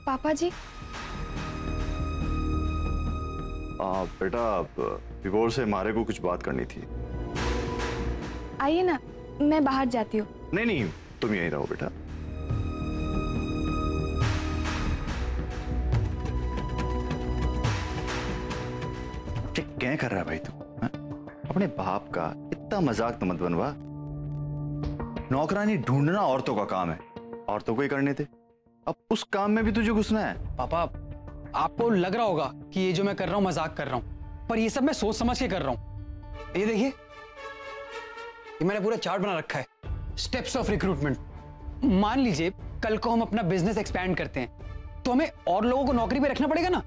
पापा जी। बेटा विभोर से मारे को कुछ बात करनी थी। आइए ना, मैं बाहर जाती हूँ। नहीं नहीं, तुम यहीं रहो बेटा। क्या कर रहा है भाई तू? अपने बाप का इतना मजाक तो मत बनवा। नौकरानी ढूंढना औरतों का काम है, औरतों को ही करने थे। अब उस काम में भी तुझे घुसना है? पापा, आपको लग रहा होगा कि ये जो मैं कर रहा हूँ मजाक कर रहा हूँ, पर ये सब मैं सोच समझ के कर रहा हूँ। ये देखिए, ये मैंने पूरा चार्ट बना रखा है, स्टेप्स ऑफ रिक्रूटमेंट। मान लीजिए कल को हम अपना बिजनेस एक्सपैंड करते हैं तो हमें और लोगों को नौकरी पे रखना पड़ेगा ना।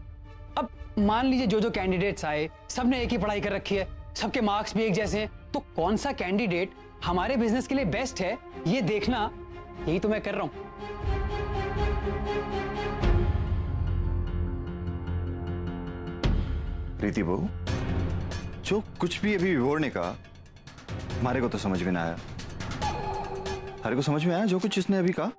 अब मान लीजिए जो जो कैंडिडेट्स आए सबने एक ही पढ़ाई कर रखी है, सबके मार्क्स भी एक जैसे हैं, तो कौन सा कैंडिडेट हमारे बिजनेस के लिए बेस्ट है ये देखना, यही तो मैं कर रहा हूं। प्रीति बहू, जो कुछ भी अभी विभोर ने कहा हमारे को तो समझ में ना आया। हमारे को समझ में आया जो कुछ इसने अभी कहा?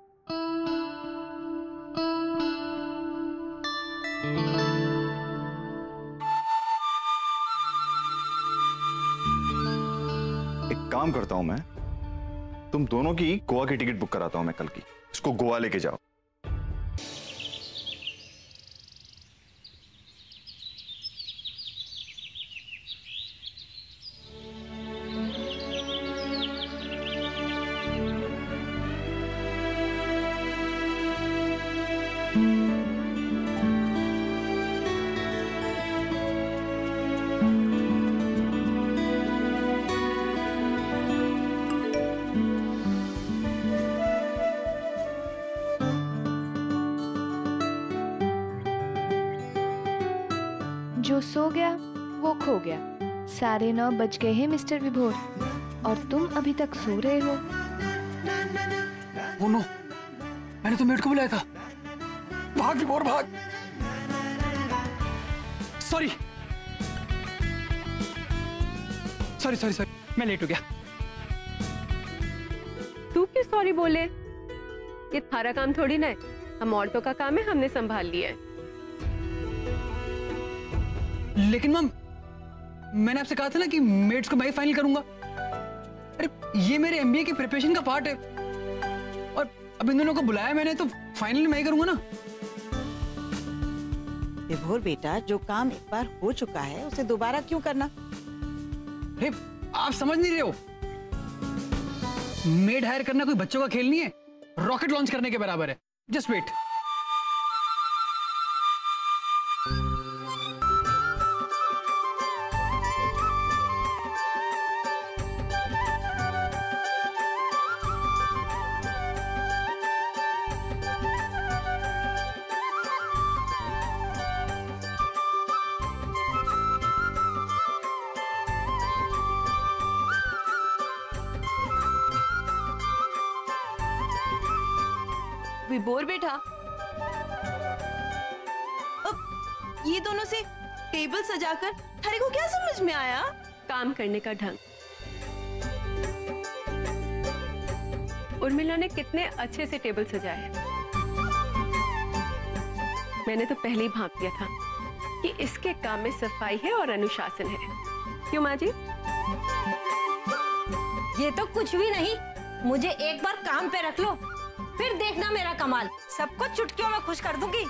एक काम करता हूं मैं, तुम दोनों की गोवा की टिकट बुक कराता हूं मैं कल की। इसको गोवा लेके जाओ। जो सो गया वो खो गया। 9:30 बज गए हैं मिस्टर विभोर, और तुम अभी तक सो रहे हो। ओ नो, मैंने तो मेड को बुलाया था। भाग विभोर भाग। सॉरी सॉरी सॉरी सॉरी, मैं लेट हो गया। तू क्यों सॉरी बोले? ये थारा काम थोड़ी ना है, हम औरतों का काम है, हमने संभाल लिया है। लेकिन मम, मैंने आपसे कहा था ना कि मेड्स को मैं ही फाइनल करूंगा। अरे ये मेरे एमबीए की प्रिपरेशन का पार्ट है, और अब इन दोनों को बुलाया मैंने तो फाइनल मैं ही करूंगा ना। विभोर बेटा, जो काम एक बार हो चुका है उसे दोबारा क्यों करना? अरे आप समझ नहीं रहे हो, मेड हायर करना कोई बच्चों का खेल नहीं है, रॉकेट लॉन्च करने के बराबर है। Just wait. विभोर बेटा, अब ये दोनों से टेबल सजाकर थारे को क्या समझ में आया? काम करने का ढंग। उर्मिला ने कितने अच्छे से टेबल सजाए हैं। मैंने तो पहले ही भांप दिया था कि इसके काम में सफाई है और अनुशासन है। क्यों माँ जी? ये तो कुछ भी नहीं, मुझे एक बार काम पे रख लो, फिर देखना मेरा कमाल। सबको चुटकियों में खुश कर दूंगी।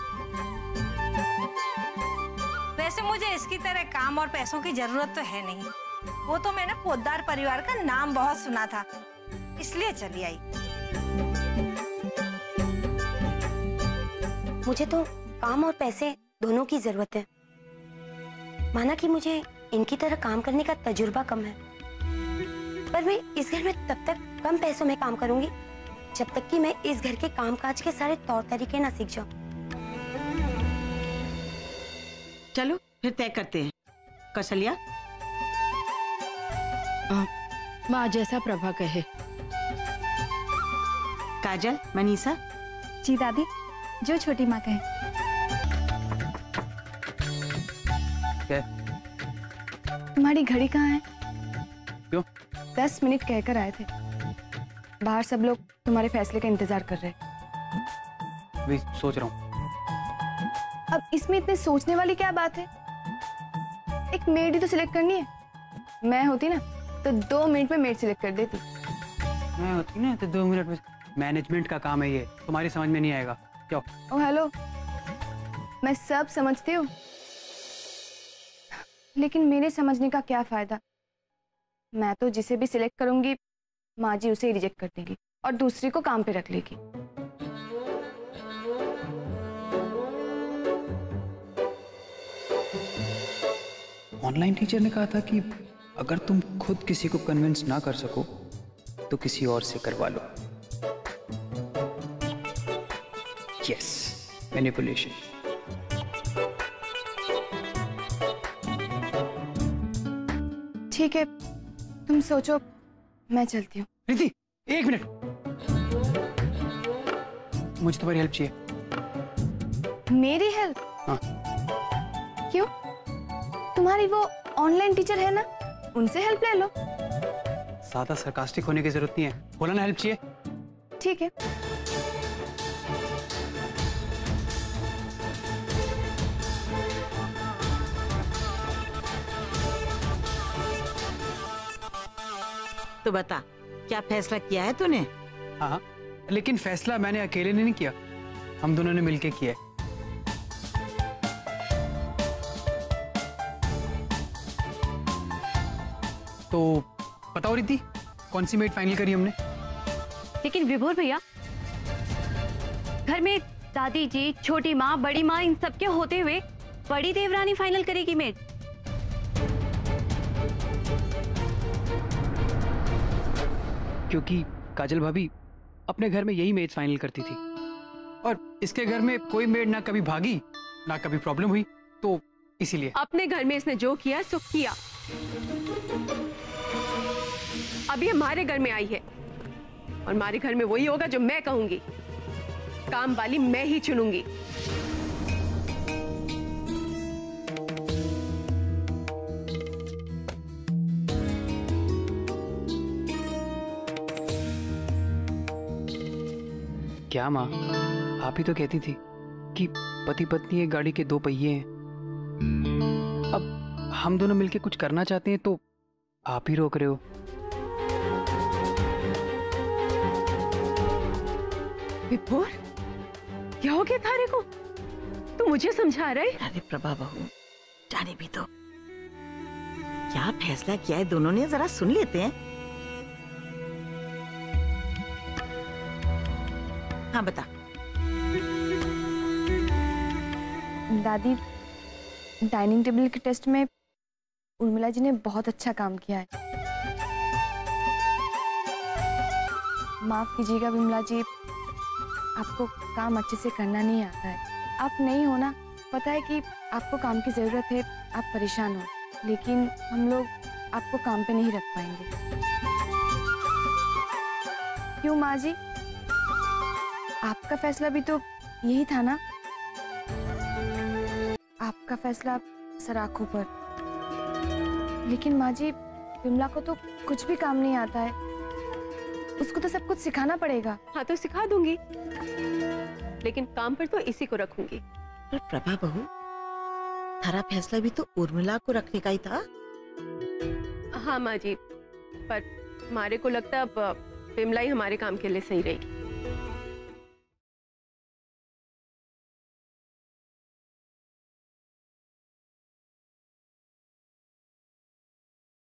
वैसे मुझे इसकी तरह काम और पैसों की जरूरत तो है नहीं, वो तो मैंने पोद्दार परिवार का नाम बहुत सुना था, इसलिए चली आई। मुझे तो काम और पैसे दोनों की जरूरत है। माना कि मुझे इनकी तरह काम करने का तजुर्बा कम है, पर मैं इस घर में तब तक कम पैसों में काम करूंगी जब तक कि मैं इस घर के कामकाज के सारे तौर तरीके ना सीख जाऊं। चलो फिर तय करते हैं। कौशल्या? माँ जैसा प्रभा कहे। काजल, मनीषा? जी दादी, जो छोटी माँ कहे। क्या? तुम्हारी घड़ी कहाँ है? क्यों? 10 मिनट कहकर आए थे। बाहर सब लोग तुम्हारे फैसले का इंतजार कर रहे हैं। अभी सोच रहा हूँ। अब इसमें इतने सोचने वाली क्या बात है? एक मेड ही तो सिलेक्ट करनी है। मैं होती ना तो 2 मिनट में मेड सिलेक्ट कर देती। मैं होती ना तो 2 मिनट में। मैनेजमेंट का काम है ये, तुम्हारी समझ में नहीं आएगा। जाओ। ओ हेलो, मैं सब समझती हूँ, लेकिन मेरे समझने का क्या फायदा? मैं तो जिसे भी सिलेक्ट करूंगी माँ जी उसे रिजेक्ट कर देगी और दूसरी को काम पे रख लेगी। ऑनलाइन टीचर ने कहा था कि अगर तुम खुद किसी को कन्विंस ना कर सको तो किसी और से करवा लो। Yes, manipulation. ठीक है, तुम सोचो, मैं चलती हूँ। रिद्धि, 1 मिनट, मुझे तुम्हारी हेल्प चाहिए। मेरी हेल्प? हाँ। क्यों? तुम्हारी वो ऑनलाइन टीचर है ना, उनसे हेल्प ले लो। ज्यादा सरकास्टिक होने की जरूरत नहीं है, बोला ना हेल्प चाहिए। ठीक है। तो बता, क्या फैसला किया है तूने? हाँ, लेकिन फैसला मैंने अकेले ने नहीं किया, हम दोनों ने मिलके किया है। तो बताओ रिद्धि, कौन सी मेड फाइनल करी हमने? लेकिन विभोर भैया, घर में दादी जी, छोटी माँ, बड़ी माँ, इन सबके होते हुए बड़ी देवरानी फाइनल करेगी मेड? क्योंकि काजल भाभी अपने घर में यही मेड फाइनल करती थी और इसके घर में कोई मेड ना कभी भागी ना कभी प्रॉब्लम हुई, तो इसीलिए। अपने घर में इसने जो किया सो किया। अभी हमारे घर में आई है और हमारे घर में वही होगा जो मैं कहूंगी। काम वाली मैं ही चुनूंगी। क्या माँ, आप ही तो कहती थी कि पति पत्नी एक गाड़ी के 2 पहिए हैं। अब हम दोनों मिलके कुछ करना चाहते हैं तो आप ही रोक रहे हो। विभोर, क्या हो गया थारे को? तू मुझे समझा रहा है? अरे प्रभा बहू, जाने भी तो क्या फैसला किया है दोनों ने, जरा सुन लेते हैं। हाँ बता। दादी, डाइनिंग टेबल के टेस्ट में उर्मिला जी ने बहुत अच्छा काम किया है। माफ कीजिएगा विमला जी, आपको काम अच्छे से करना नहीं आता है। आप नहीं हो ना, पता है कि आपको काम की जरूरत है, आप परेशान हो, लेकिन हम लोग आपको काम पे नहीं रख पाएंगे। क्यों माँ जी? आपका फैसला भी तो यही था ना? आपका फैसला सराखों पर। लेकिन माँ जी, विमला को तो कुछ भी काम नहीं आता है, उसको तो सब कुछ सिखाना पड़ेगा। हाँ तो सिखा दूंगी, लेकिन काम पर तो इसी को रखूंगी। पर प्रभा बहू, थारा फैसला भी तो उर्मिला को रखने का ही था। हाँ माँ जी, पर हमारे को लगता है अब विमला ही हमारे काम के लिए सही रहेगी।